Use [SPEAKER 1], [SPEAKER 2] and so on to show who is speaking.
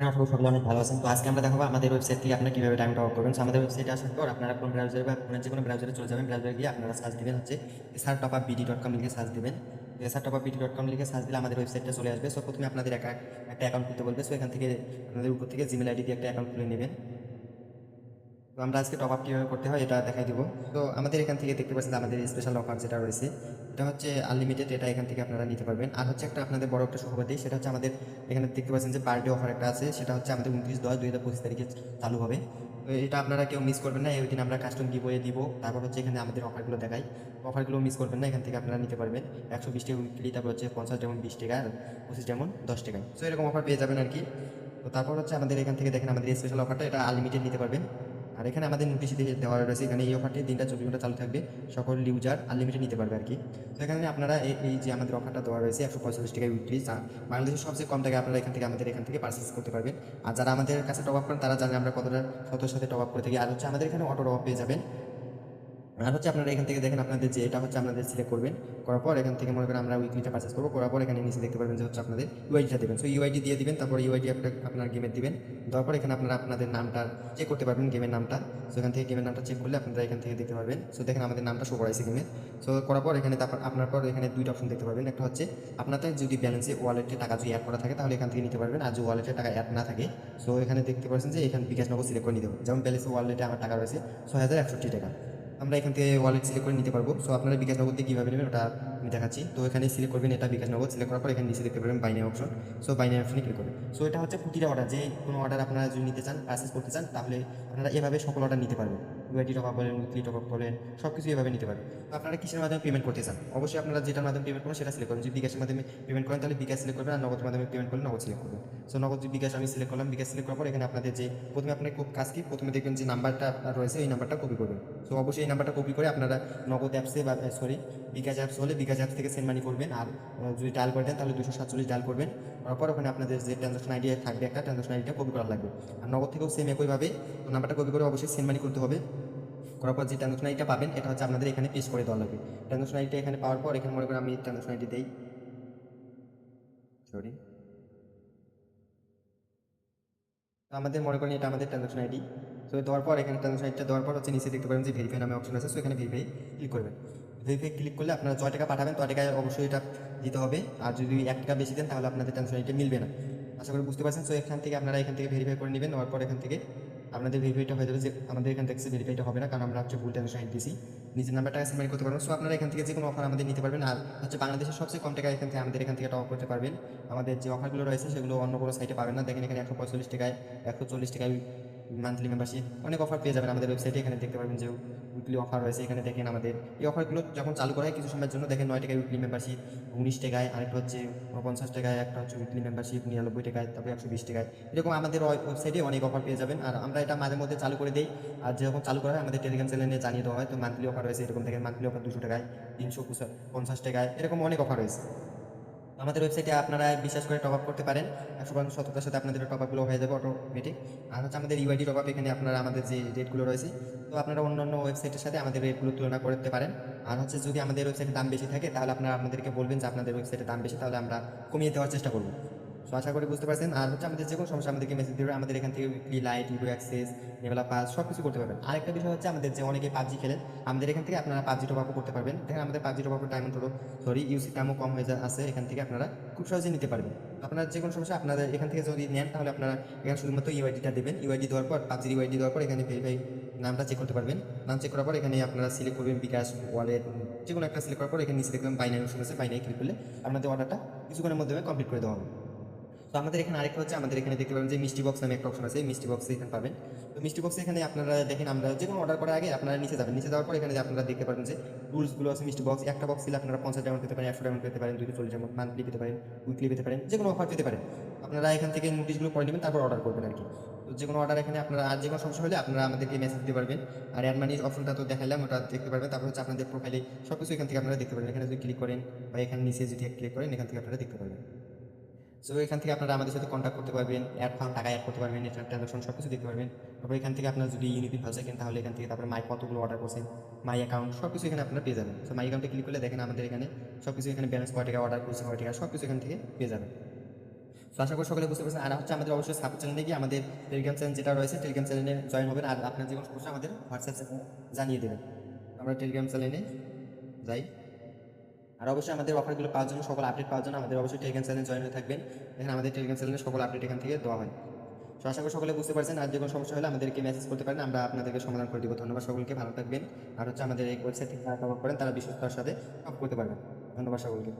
[SPEAKER 1] আশা করি সকলে অনেক ভালো আছেন। তো আজকে আমরা দেখাবো আমাদের ওয়েবসাইট থেকে আপনারা কিভাবে টাইম টপ আপ করবেন। আমাদের ওয়েবসাইটে আসার পর আপনারা কোন ব্রাউজারে বা ফোনের যে কোনো ব্রাউজারে চলে যাবেন। ব্রাউজারে গিয়ে আপনারা সার্চ দিবেন হচ্ছে sartopupbd.com লিখে সার্চ দিবেন। sartopupbd.com লিখে সার্চ দিলে আমাদের ওয়েবসাইটটা চলে আসবে। সো প্রথমে আপনাদের একটা অ্যাকাউন্ট খুলতে বলবে। সো এখান থেকে আপনাদের উপর থেকে জিমেল আইডি দিয়ে একটা অ্যাকাউন্ট খুলে নেবেন। তো আমরা আজকে টপ আপ কীভাবে করতে হয় এটা দেখাই দিব। তো আমাদের এখান থেকে দেখতে পাচ্ছেন আমাদের স্পেশাল অফার যেটা রয়েছে, এটা হচ্ছে আনলিমিটেড। এটা এখান থেকে আপনারা নিতে পারবেন। আর হচ্ছে একটা আপনাদের বড় একটা সুখবর দিই, সেটা হচ্ছে আমাদের এখানে দেখতে পাচ্ছেন যে পার ডে অফার একটা আছে। সেটা হচ্ছে আমাদের 29/10/2025 তারিখে চালু হবে। তো এটা আপনারা কেউ মিস করবেন না। এই দিন আমরা কাস্টম গিভওয়ে দিব। তারপর হচ্ছে এখানে আমাদের অফারগুলো দেখাই, অফারগুলো মিস করবেন না। এখান থেকে আপনারা নিতে পারবেন 120 টাকা উইকলি, তারপর হচ্ছে 50 যেমন 20 টাকা আর 25 যেমন 10 টাকায়। সো এরকম অফার পেয়ে যাবেন আর কি। তো তারপর হচ্ছে আমাদের এখান থেকে দেখেন আমাদের স্পেশাল অফারটা, এটা আনলিমিটেড নিতে পারবেন। আর এখানে আমাদের নোটিশ দিয়ে দেওয়া রয়েছে, এখানে এই অফারটি দিনটা 24 ঘন্টা চালু থাকবে, সকল ইউজার আনলিমিটেড নিতে পারবে আর কি। তো এখানে আপনারা এই যে আমাদের অফারটা দেওয়া রয়েছে 145 টাকায় উইকলি, বাংলাদেশের সবচেয়ে কম টাকা আপনারা আমাদের এখান থেকে পারচেস করতে পারবেন। আর যারা আমাদের কাছে টপ আপ করেন তারা জানেন আমরা কতটা সততার সাথে টপ আপ করে থাকি। আর হচ্ছে আমাদের এখানে অটো টপ আপ পেয়ে যাবেন। আর হচ্ছে আপনারা এখান থেকে দেখেন আপনাদের যে এটা হচ্ছে আপনাদের সিলেক্ট করবেন, করার পর এখান থেকে মনে করেন আমরা উইকলিটা পারচেস করবো, করার পর এখানে নিচে দেখতে পারবেন যে হচ্ছে আপনাদের ইউআইডিটা দেবেন। সো ইউআইডি দিয়ে দিবেন, তারপর ইউআইডি আপনার গেমের দিবেন। দেওয়ার পর এখানে আপনারা আপনাদের নামটা চেক করতে পারবেন, গেমের নামটা। সো এখান থেকে গেমের নামটা চেক করলে আপনারা এখান থেকে দেখতে পারবেন। সো দেখেন আমাদের নামটা শো করাইছে গেমে। সো করার পর এখানে তারপর আপনার পর এখানে দুইটা অপশন দেখতে পারবেন। একটা হচ্ছে আপনাদের যদি ব্যালেন্সে ওয়ালেটে টাকা যদি অ্যাড করা থাকে তাহলে এখান থেকে নিতে পারবেন, আর যদি ওয়ালেটে টাকা অ্যাড না থাকে সো এখানে দেখতে পাচ্ছেন যে এখানে বিকাশ নগদ সিলেক্ট করে নিতে হবে। যেমন ব্যালেন্সে ওয়ালেটে আমার টাকা রয়েছে 6,061 টাকা, আমরা এখান থেকে ওয়ালেট সিলেক্ট করে নিতে পারবো। সো আপনারা বিকাশ নগদ দিয়ে কীভাবে নেবেন ওটা আমি দেখাচ্ছি। তো এখানে সিলেক্ট করবেন এটা বিকাশ নগদ, সিলেক্ট করার পর এখানে নিচে দেখতে পারবেন বাইনারি অপশন। সো বাইনারি অপশনে ক্লিক করবেন। সো এটা হচ্ছে প্রতিটা অর্ডার, যে কোনো অর্ডার আপনারা যদি নিতে চান, পারচেস করতে চান, তাহলে আপনারা এভাবে সকল অর্ডার নিতে পারবেন। ইউআইডি টপ আপ বলেন, উইকলি টপ আপ বলেন, সব কিছু এভাবে নিতে পারবেন। তো আপনারা কিসের মাধ্যমে পেমেন্ট করতে চান, অবশ্যই আপনারা যেটার মাধ্যমে পেমেন্ট করবেন সেটা সিলেক্ট করবেন। যদি বিকাশের মাধ্যমে পেমেন্ট করেন তাহলে বিকাশ সিলেক্ট করবেন, আর নগদের মাধ্যমে পেমেন্ট করলে নগদ সিলেক্ট করবেন। সো নগদ বিকাশ আমি সিলেক্ট করলাম। বিকাশ সিলেক্ট করার পর এখানে আপনাদের যে প্রথমে আপনার কাজ কি, প্রথমে দেখবেন যে নাম্বারটা আপনার রয়েছে এই নাম্বারটা কপি করবেন। সো অবশ্যই এই নাম্বারটা কপি করে আপনারা নগদ অ্যাপসে বা সরি বিকাশ অ্যাপস হলে বিকাশ অ্যাপস থেকে সেন্ড মানি করবেন। আর যদি ডায়াল করে দেন তাহলে 247 ডায়াল করবেন। তারপর ওখানে আপনাদের যে ট্রানজাকশন আইডি থাকবে, একটা ট্রানজাকশন আইডিটা কপি করা লাগবে। আর নগদ থেকেও সেম একইভাবে নাম্বারটা কপি করে অবশ্যই সেন্ড মানি করতে হবে। করার পর যে ট্রানজাকশন আইডিটা পাবেন এটা হচ্ছে আপনাদের এখানে পেস্ট করে দেওয়া লাগবে। ট্রানজাকশন আইডিটা এখানে পাওয়ার পর এখানে মনে করেন আমি ট্রানজাকশন আইডি দেই, সরি, তো আমাদের মনে করেন এটা আমাদের ট্রানজাকশন আইডি। তো দেওয়ার পর এখানে ট্রানজাকশন আইডিটা দেওয়ার পর হচ্ছে নিচে দেখতে পাবেন যে ভেরিফাই নামে অপশন আছে। সো এখানে ভেরিফাই ক্লিক করবেন। ভেরিফাই ক্লিক করলে আপনারা যয় টাকা পাঠাবেন তয় টাকায় অবশ্যই এটা দিতে হবে। আর যদি 1 টাকা বেশি দেন তাহলে আপনাদের ট্রানজাকশন আইডিটা মিলবে না। আশা করি বুঝতে পারছেন। সো এখান থেকে আপনারা এখান থেকে ভেরিফাই করে নেবেন। নেওয়ার পর এখান থেকে আপনাদের ভেরিফাইটা হয়ে যাবে। যে আমাদের এখান থেকে ভেরিফাইটা হবে না, কারণ আমরা হচ্ছে ভুল ট্রানজাকশন আইডি দিয়েছি, নিজের নাম্বারটা সেন্ড করতে পারবেন। সো আপনারা এখান থেকে যে কোনো অফার আমাদের নিতে পারবেন। আর হচ্ছে বাংলাদেশের সবচেয়ে কম টাকা এখান থেকে আমাদের এখান থেকে টপ করতে পারবেন। আমাদের যে অফারগুলো রয়েছে সেগুলো অন্য কোনো সাইটে পাবেন না। দেখেন এখানে 145 টাকায়, 140 টাকায় মান্থলি মেম্বারশিপ, অনেক অফার পেয়ে যাবেন আমাদের ওয়েবসাইটে। এখানে দেখতে পারবেন যে উইকলি অফার রয়েছে। এখানে দেখেন আমাদের এই অফারগুলো যখন চালু করা হয় কিছু সময়ের জন্য, দেখেন 9 টাকায় উইকলি মেম্বারশিপ, 19 টাকায়, আরেকটা হচ্ছে 49 টাকায়, একটা হচ্ছে উইকলি মেম্বারশিপ 99 টাকায়, তারপরে 120 টাকায়। এরকম আমাদের ওয়েবসাইটে অনেক অফার পেয়ে যাবেন। আর আমরা এটা মাঝে মধ্যে চালু করে দিই। আর যখন চালু করা হয় আমাদের টেলিগ্রাম চ্যানেলে জানিয়ে দেওয়া হয়। তো মান্থলি অফার রয়েছে এরকম, দেখেন মান্থলি অফার 200 টাকায়, 350 টাকায়, এরকম অনেক অফার রয়েছে। আমাদের ওয়েবসাইটে আপনারা বিশ্বাস করে টপ আপ করতে পারেন। 100% সততার সাথে আপনাদের টপ আপগুলো হয়ে যাবে অটোমেটিক। আর হচ্ছে আমাদের ইউআইডি টপ আপ, এখানে আপনারা আমাদের যে রেটগুলো রয়েছে, তো আপনারা অন্যান্য ওয়েবসাইটের সাথে আমাদের রেটগুলো তুলনা করতে পারেন। আর হচ্ছে যদি আমাদের ওয়েবসাইটের দাম বেশি থাকে তাহলে আপনারা আমাদেরকে বলবেন যে আপনাদের ওয়েবসাইটের দাম বেশি, তাহলে আমরা কমিয়ে দেওয়ার চেষ্টা করবো। সো আশা করি বুঝতে পারছেন। আর হচ্ছে আমাদের যে কোনো সমস্যা আমাদেরকে মেসেজ দেবে, আমাদের এখান থেকে weekly light, you do access, লেভেলা pass সব কিছু করতে পারবেন। আরেকটা বিষয় হচ্ছে আমাদের যে অনেকে পাবজি খেলেন, আমাদের এখান থেকে আপনারা পাবজি টপ আপও করতে পারবেন। দেখেন আমাদের পাবজি টপ আপের ডায়মন্ড হলো ইউসি দামও কম হয়ে আছে, এখান থেকে আপনারা খুব সহজেই নিতে পারবেন। আপনার যে কোনো সমস্যা আপনাদের এখান থেকে যদি নেন তাহলে আপনারা এখানে শুধুমাত্র ইউআইডিটা দেবেন। ইউআইডি দেওয়ার পর পাবজির ইউআইডি দেওয়ার পর এখানে ভেরিফাই নামটা চেক করতে পারবেন। নাম চেক করার পর এখানে আপনারা সিলেক্ট করবেন বিকাশ, ওয়ালেট, যে কোনো একটা সিলেক্ট করার পর এখানে নিচে দেখবেন বাইনারি অপশন আছে, বাইনারি ক্লিক করলে আপনাদের অর্ডারটা কিছুক্ষণের মধ্যে কমপ্লিট করে দেওয়া হবে। তো আমাদের এখানে আরেকটা হচ্ছে আমাদের এখানে দেখতে পাবেন যে মিষ্টি বক্স নামে একটা অপশন আছে, মিষ্টি বক্সে এখানে পাবেন। তো মিষ্টি বক্সে এখানে আপনারা দেখেন আমরা যে কোনো অর্ডার করার আগে আপনারা নিচে যাবেন, নিচে যাওয়ার পর এখানে আপনারা দেখতে পাবেন যে রুলসগুলো আছে। মিষ্টি বক্স একটা বক্স দিলে আপনারা 50 ডায়মন্ড পেতে পারেন, 100 ডায়মন্ড পেতে পারেন, 240 ডায়মন্ড মান্থলি পেতে পারেন, উইকলি পেতে পারেন, যে কোনো অফার পেতে পারেন। আপনারা এখান থেকে নোটিশগুলো পড়ে নেবেন, তারপর অর্ডার করবেন আর কি। তো যে কোনো অর্ডার এখানে আপনারা আর যে কোনো সমস্যা হলে আপনারা আমাদেরকে মেসেজ দিতে পারবেন। আর অ্যাড মানির অপশনটা তো দেখালাম, ওটা দেখতে পারবেন। তারপর হচ্ছে আপনাদের প্রোফাইলে সব কিছু এখান থেকে আপনারা দেখতে পারবেন। এখানে যদি ক্লিক করেন বা এখানে নিচে যদি ক্লিক করেন এখান থেকে আপনারা দেখতে পারবেন। সো এখান থেকে আপনারা আমাদের সাথে কন্ট্যাক্ট করতে পারবেন, অ্যাড ফান্ড টাকা অ্যাড করতে পারবেন, নেটওয়ার্ক ট্রানজাকশন সব কিছু দেখতে পারবেন। তারপর এখান থেকে আপনার যদি ইউনিটি ভালো থাকেন তাহলে এখান থেকে তারপরে মাই কতগুলো অর্ডার করছেন, মাই অ্যাকাউন্ট সব কিছু এখানে আপনারা পেয়ে যাবেন। সো মাই অ্যাকাউন্টে ক্লিক করলে দেখেন আমাদের এখানে সব কিছু, এখানে ব্যালেন্স কয় টাকা অর্ডার করছে, কয় টাকা সব কিছু এখান থেকে পেয়ে যাবেন। তো আশা করি সকলে বুঝতে পারছেন। আর হচ্ছে আমাদের অবশ্যই সাব চ্যানেলে গিয়ে আমাদের টেলিগ্রাম চ্যানেল যেটা রয়েছে টেলিগ্রাম চ্যানেলে জয়েন হবেন, আর আপনার যে কোনো সমস্যা আমাদের হোয়াটসঅ্যাপ জানিয়ে দেবেন। আমরা টেলিগ্রাম চ্যানেলে যাই। আর অবশ্যই আমাদের অফারগুলো পাওয়ার জন্য, সকল আপডেট পাওয়ার জন্য আমাদের অবশ্যই টেলিগ্রাম চ্যানেলে জয়েন হয়ে থাকবেন। এখানে আমাদের টেলিগ্রাম চ্যানেলে সকল আপডেট এখান থেকে দেওয়া হয়। তো আশা করি সকলে বুঝতে পারছেন। আর যে কোনো সমস্যা হলে আমাদেরকে মেসেজ করতে পারেন, আমরা আপনাদেরকে সমাধান করে দেবো। ধন্যবাদ সকলকে, ভালো থাকবেন। আর হচ্ছে আমাদের এই ওয়েবসাইট থেকে যারা টপ আপ করেন তারা বিশ্বস্ততার সাথে টপ করতে পারবেন। ধন্যবাদ সকলকে।